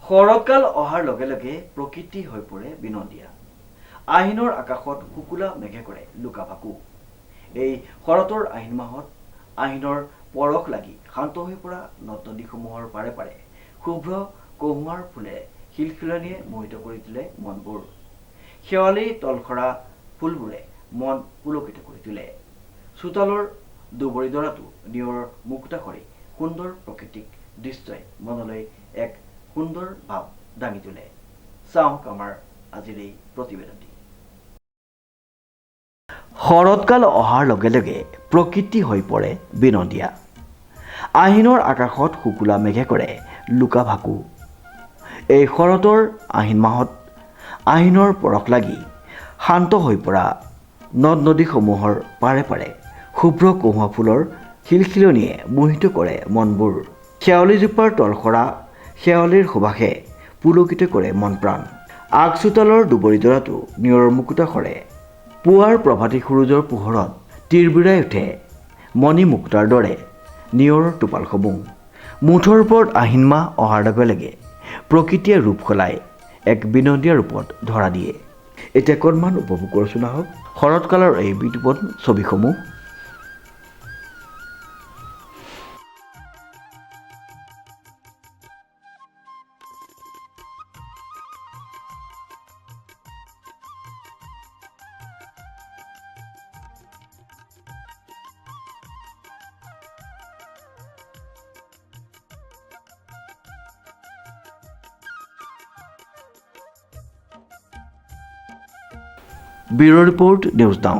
শৰৎকাল অহাৰ লগে লগে প্ৰকৃতি হৈ পৰে বিনন্দীয়া। আহিনৰ আকাশত শুকুলা মেঘে কৰে লুকা-ভাকু। এই শৰতৰ আহিন মাহত আহিনৰ পৰশ লাগি শান্ত হৈ পৰা নদ নদীসমূহৰ পাৰে পাৰে শুভ্ৰ কহুৱাৰ ফুলেৰে শিলখিলনিয়ে মোহিত কৰি তোলে মনবোৰ। শেৱালিৰ তলসৰা ফুলবোৰে মন পুলকিত কৰি তোলে। চোতালৰ দুবৰি দৰাটো নিয়ৰ মুকুতা সৰি সুন্দৰ প্ৰাকৃতিক দৃশ্যই মনলৈ এক সুন্দৰ ভাৱ দাঙি তোলে। চাওক আমাৰ আজিৰ এই প্ৰতিবেদনটি। শৰৎকাল অহাৰ লগে লগে প্ৰকৃতি হৈ পৰে বিনন্দীয়া। আহিনৰ আকাশত শুকুলা মেঘে কৰে লুকা-ভাকু। এই শৰতৰ আহিন মাহত আহিনৰ পৰশ লাগি শান্ত হৈ পৰা নদ নদীসমূহৰ পাৰে পাৰে শুভ্ৰ কহুৱা ফুলৰ শিলখিলনিয়ে মোহিত কৰে মনবোৰ। শেৱালিজোপাৰ তলসৰা শেৱালিৰ সুবাসে পুলকিত কৰে মন প্ৰাণ। আগচোতালৰ দুবৰি দৰাটো নিয়ৰৰ মুকুতা সৰে। পুৱাৰ প্ৰভাতী সূৰুজৰ পোহৰত তিৰবিৰাই উঠে মণি মুকুতাৰ দৰে নিয়ৰৰ টোপালসমূহ। মুঠৰ ওপৰত আহিন মাহ অহাৰ লগে লগে প্ৰকৃতিয়ে ৰূপ সলাই এক বিনন্দীয়া ৰূপত ধৰা দিয়ে। এতিয়া অকণমান উপভোগ কৰোঁচোন আহক শৰৎকালৰ এই বিতোপন ছবিসমূহ। Bureau report news now.